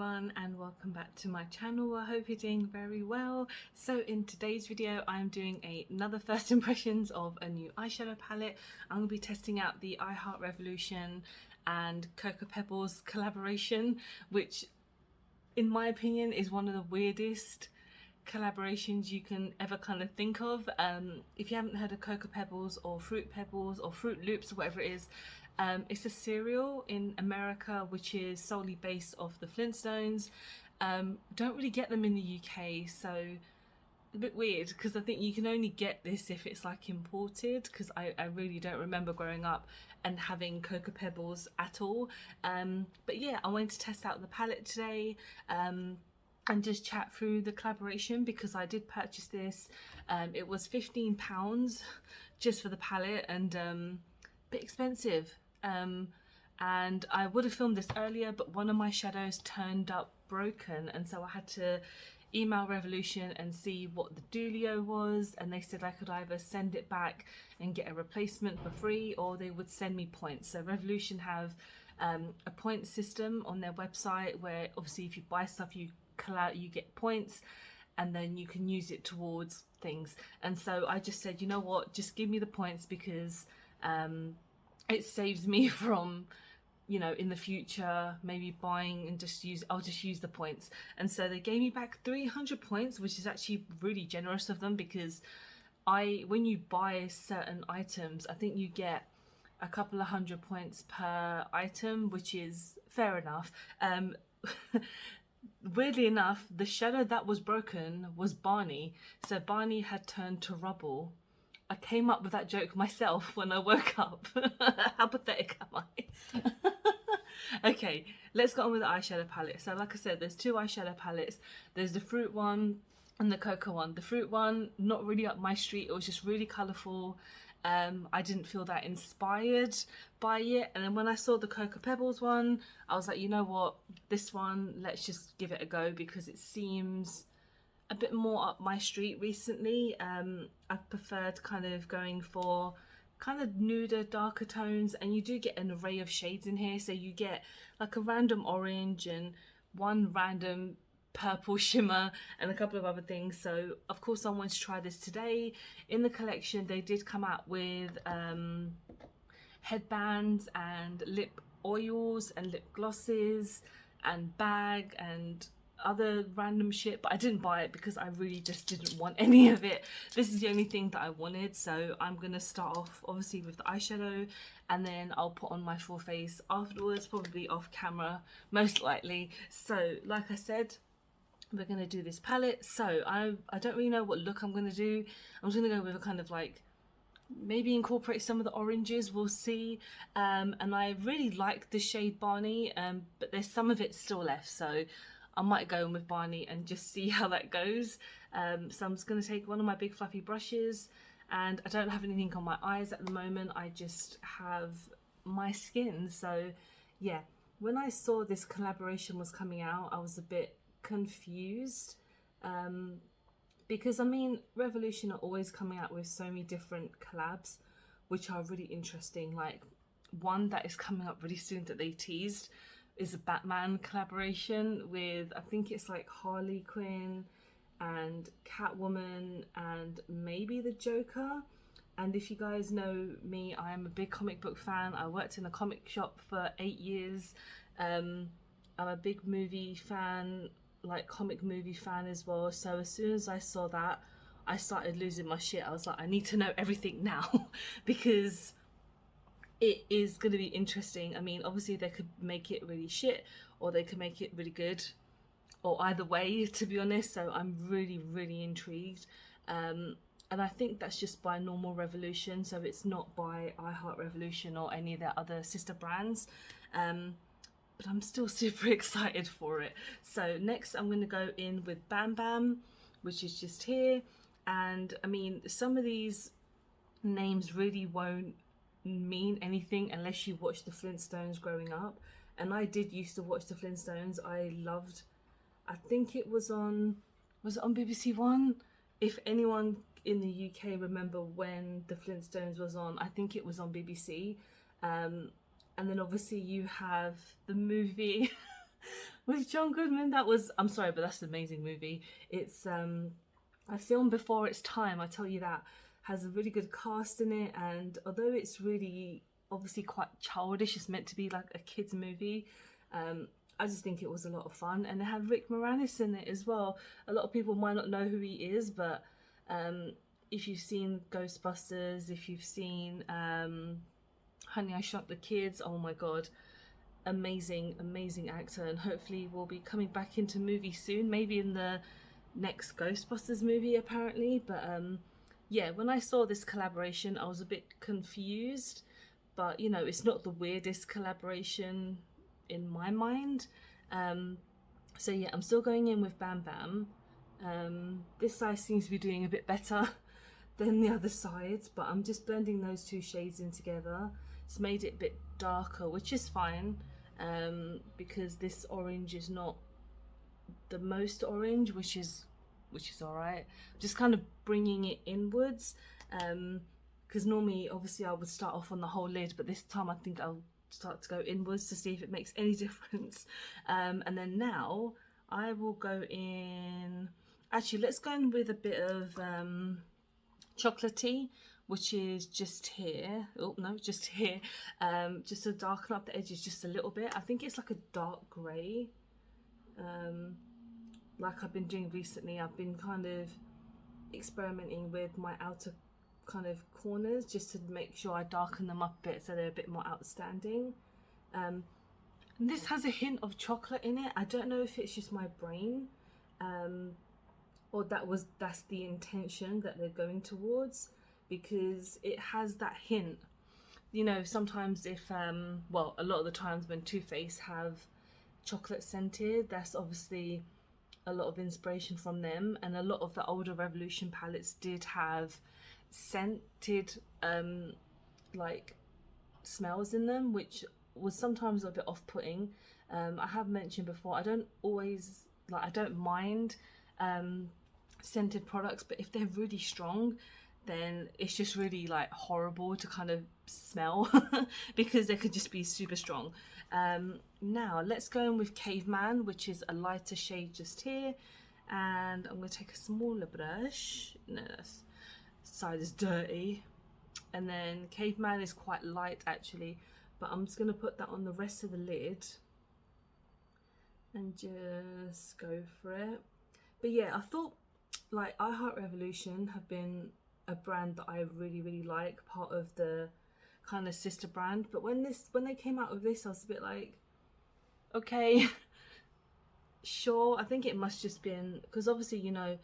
everyone and welcome back to my channel. I hope you're doing very well. So in today's video I'm doing another first impressions of a new eyeshadow palette. I'm going to be testing out the iHeartRevolution and Pebbles collaboration, which in my opinion is one of the weirdest collaborations you can ever kind of think of. If you haven't heard of Pebbles or Fruit Pebbles or Fruit Loops or whatever it is, it's a cereal in America which is solely based off the Flintstones. Don't really get them in the UK, so a bit weird because I think you can only get this if it's like imported, because I really don't remember growing up and having Pebbles at all. But yeah, I wanted to test out the palette today and just chat through the collaboration because I did purchase this. It was £15 just for the palette and a bit expensive. And I would have filmed this earlier, but one of my shadows turned up broken, and so I had to email Revolution and see what the dealio was, and they said I could either send it back and get a replacement for free, or they would send me points. So Revolution have a point system on their website where obviously if you buy stuff you get points and then you can use it towards things. And so I just said, you know what, just give me the points because it saves me from, you know, in the future maybe buying and I'll just use the points. And so they gave me back 300 points, which is actually really generous of them, because when you buy certain items, I think you get a couple of 100 points per item, which is fair enough. Weirdly enough, the shadow that was broken was Barney, so Barney had turned to rubble. I came up with that joke myself when I woke up. How pathetic am I? Okay, let's get on with the eyeshadow palette. So like I said, there's two eyeshadow palettes. There's the fruit one and the cocoa one. The fruit one, not really up my street. It was just really colourful. I didn't feel that inspired by it. And then when I saw the Cocoa Pebbles one, I was like, you know what, this one, let's just give it a go because it seems a bit more up my street recently. I've preferred kind of going for kind of nuder, darker tones, and you do get an array of shades in here. So you get like a random orange and one random purple shimmer and a couple of other things. So of course I wanted to try this today. In the collection they did come out with headbands and lip oils and lip glosses and bag and other random shit, but I didn't buy it because I really just didn't want any of it. This is the only thing that I wanted, so I'm gonna start off obviously with the eyeshadow and then I'll put on my full face afterwards, probably off camera most likely. So like I said, we're gonna do this palette. So I don't really know what look I'm gonna do. I'm just gonna go with a kind of like maybe incorporate some of the oranges, we'll see. And I really like the shade Barney, but there's some of it still left, so I might go in with Barney and just see how that goes. So I'm just going to take one of my big fluffy brushes, and I don't have anything on my eyes at the moment, I just have my skin. So yeah, when I saw this collaboration was coming out, I was a bit confused, because I mean Revolution are always coming out with so many different collabs which are really interesting. Like one that is coming up really soon that they teased is a Batman collaboration with, I think it's like Harley Quinn and Catwoman and maybe the Joker. And if you guys know me, I am a big comic book fan. I worked in a comic shop for 8 years. I'm a big movie fan, like comic movie fan as well. So as soon as I saw that, I started losing my shit. I was like, I need to know everything now because it is going to be interesting. I mean, obviously they could make it really shit or they could make it really good, or either way, to be honest. So I'm really intrigued. And I think that's just by normal Revolution, so it's not by iHeartRevolution or any of their other sister brands. But I'm still super excited for it. So next I'm going to go in with Bam Bam, which is just here. And I mean, some of these names really won't mean anything unless you watch the Flintstones growing up, and I did used to watch the Flintstones. I loved, I think it was on BBC One? If anyone in the UK remember when the Flintstones was on, I think it was on BBC. And then obviously you have the movie with John Goodman. That was, I'm sorry, but that's an amazing movie. It's a film before its time, I tell you that. Has a really good cast in it, and although it's really obviously quite childish, it's meant to be like a kids movie. I just think it was a lot of fun, and it had Rick Moranis in it as well. A lot of people might not know who he is, but if you've seen Ghostbusters, if you've seen Honey, I Shrunk the Kids, oh my god, amazing actor, and hopefully will be coming back into movies soon, maybe in the next Ghostbusters movie apparently. But yeah, when I saw this collaboration I was a bit confused, but you know, it's not the weirdest collaboration in my mind. So yeah, I'm still going in with Bam Bam. This side seems to be doing a bit better than the other sides, but I'm just blending those two shades in together. It's made it a bit darker, which is fine, because this orange is not the most orange, which is all right. Just kind of bringing it inwards, because normally obviously I would start off on the whole lid, but this time I think I'll start to go inwards to see if it makes any difference. And then now I will go in, actually let's go in with a bit of chocolatey, which is just here. Oh no, just here. Just to darken up the edges just a little bit. I think it's like a dark grey, like I've been doing recently. I've been kind of experimenting with my outer kind of corners just to make sure I darken them up a bit so they're a bit more outstanding. This has a hint of chocolate in it. I don't know if it's just my brain, or that's the intention that they're going towards, because it has that hint. You know, sometimes if well, a lot of the times when Too Faced have chocolate scented, that's obviously a lot of inspiration from them, and a lot of the older Revolution palettes did have scented like smells in them, which was sometimes a bit off-putting. I have mentioned before, I don't mind scented products, but if they're really strong, then it's just really like horrible to kind of smell because they could just be super strong. Now let's go in with Caveman, which is a lighter shade just here, and I'm going to take a smaller brush. No, this side is dirty. And then Caveman is quite light actually, but I'm just going to put that on the rest of the lid and just go for it. But yeah, I thought like iHeartRevolution have been a brand that I really like, part of the kind of sister brand. But when they came out with this, I was a bit like, okay, sure. I think it must just been because obviously, you know,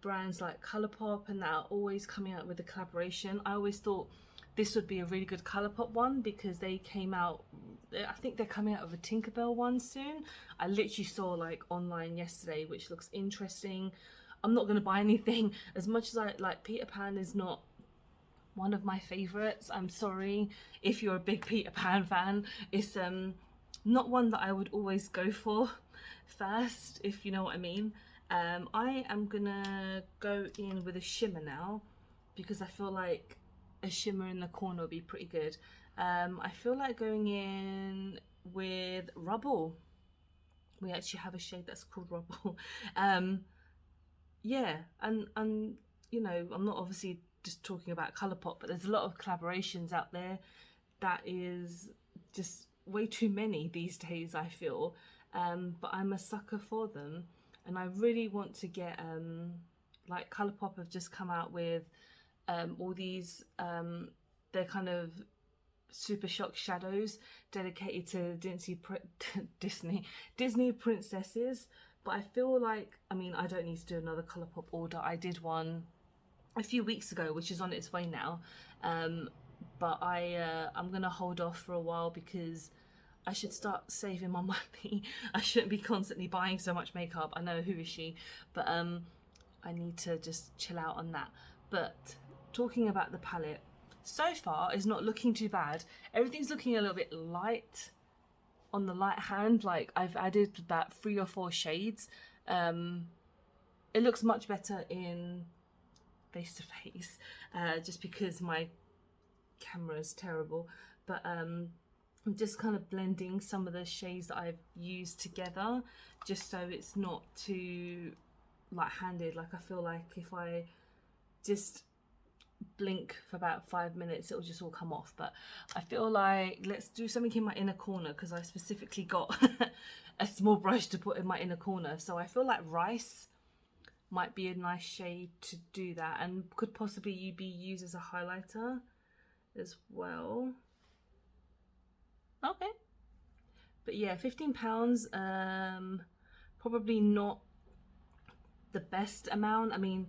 brands like Colourpop and that are always coming out with a collaboration. I always thought this would be a really good Colourpop one because they came out, I think they're coming out with a Tinkerbell one soon. I literally saw like online yesterday, which looks interesting. I'm not going to buy anything. As much as I like, Peter Pan is not one of my favorites. I'm sorry if you're a big Peter Pan fan. It's not one that I would always go for first, if you know what I mean. I am gonna go in with a shimmer now because I feel like a shimmer in the corner would be pretty good. I feel like going in with Rubble. We actually have a shade that's called Rubble. Yeah, and you know, I'm not obviously just talking about Colourpop, but there's a lot of collaborations out there that is just way too many these days, I feel. But I'm a sucker for them, and I really want to get like Colourpop have just come out with all these they're kind of super shock shadows dedicated to Disney princesses. But I feel like, I mean, I don't need to do another Colourpop order. I did one a few weeks ago, which is on its way now. But I'm gonna hold off for a while because I should start saving my money. I shouldn't be constantly buying so much makeup. I know, who is she? But I need to just chill out on that. But talking about the palette, so far it's not looking too bad. Everything's looking a little bit light on the light hand. Like I've added about 3 or 4 shades. It looks much better in face to face, just because my camera is terrible. But I'm just kind of blending some of the shades that I've used together, just so it's not too light-handed. Like I feel like if I just blink for about 5 minutes, it'll just all come off. But I feel like let's do something in my inner corner, because I specifically got a small brush to put in my inner corner. So I feel like rice might be a nice shade to do that, and could possibly be used as a highlighter as well. Okay, but yeah, £15, probably not the best amount. I mean,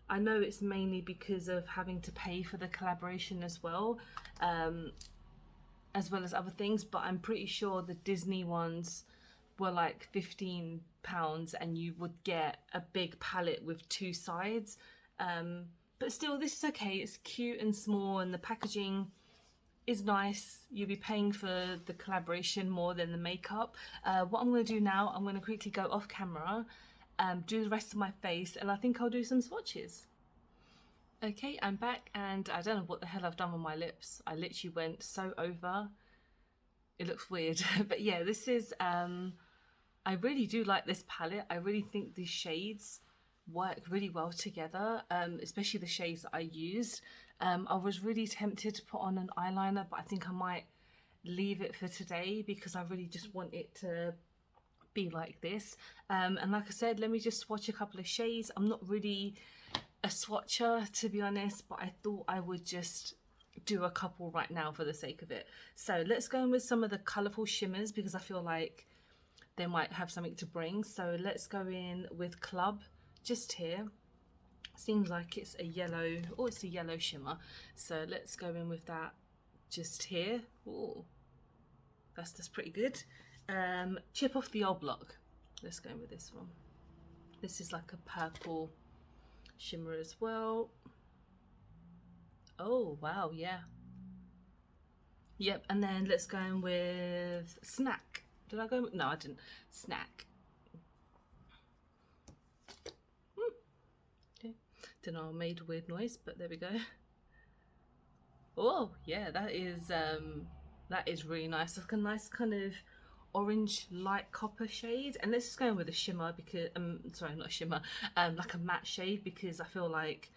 I know it's mainly because of having to pay for the collaboration as well as other things, but I'm pretty sure the Disney ones were like £15 and you would get a big palette with 2 sides. But still, this is okay. It's cute and small, and the packaging is nice. You'll be paying for the collaboration more than the makeup. What I'm going to do now, I'm going to quickly go off camera, do the rest of my face, and I think I'll do some swatches. Okay, I'm back, and I don't know what the hell I've done with my lips. I literally went so over. It looks weird. But yeah, this is, I really do like this palette. I really think these shades work really well together, especially the shades that I used. I was really tempted to put on an eyeliner, but I think I might leave it for today because I really just want it to be like this. And like I said, let me just swatch a couple of shades. I'm not really a swatcher, to be honest, but I thought I would just do a couple right now for the sake of it. So let's go in with some of the colourful shimmers, because I feel like they might have something to bring. So let's go in with Club, just here. Seems like it's a yellow, oh, it's a yellow shimmer. So let's go in with that just here. Oh, that's pretty good. Chip Off the Old Block. Let's go in with this one. This is like a purple shimmer as well. Oh wow, yeah. Yep, and then let's go in with Snack. Did I go? No, I didn't. Snack. Okay. Don't know, I made a weird noise, but there we go. Oh yeah, that is really nice. Like a nice kind of orange light copper shade. And let's just go in with a shimmer, because sorry, not a shimmer, like a matte shade, because I feel like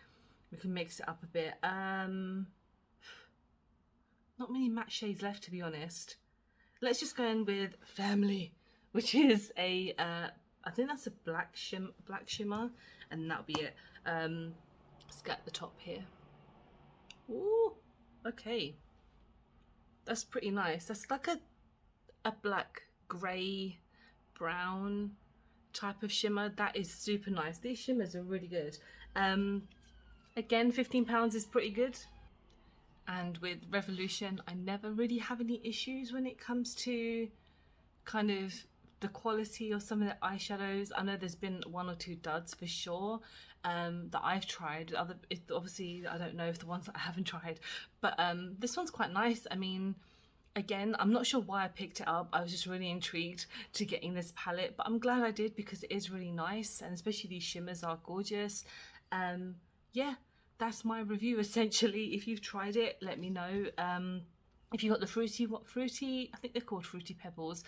we can mix it up a bit. Not many matte shades left, to be honest. Let's just go in with Family, which is a I think that's a black shimmer, and that'll be it. Let's get the top here. Ooh, okay, that's pretty nice. That's like a black, grey, brown type of shimmer. That is super nice. These shimmers are really good. Again, £15 is pretty good. And with Revolution, I never really have any issues when it comes to kind of the quality of some of the eyeshadows. I know there's been 1 or 2 duds for sure that I've tried. Obviously, I don't know if the ones that I haven't tried, but this one's quite nice. I mean, again, I'm not sure why I picked it up. I was just really intrigued to getting this palette, but I'm glad I did because it is really nice, and especially these shimmers are gorgeous. Yeah, that's my review essentially. If you've tried it, let me know. If you got the fruity, I think they're called Fruity Pebbles,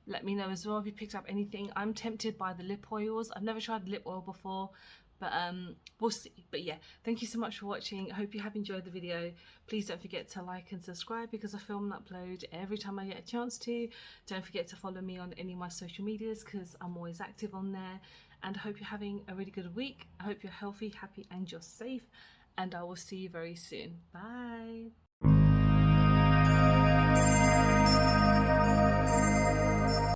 let me know as well if you picked up anything. I'm tempted by the lip oils. I've never tried lip oil before, but we'll see. But yeah, thank you so much for watching. I hope you have enjoyed the video. Please don't forget to like and subscribe, because I film and upload every time I get a chance to. Don't forget to follow me on any of my social medias, because I'm always active on there. And I hope you're having a really good week. I hope you're healthy, happy, and you're safe. And I will see you very soon. Bye.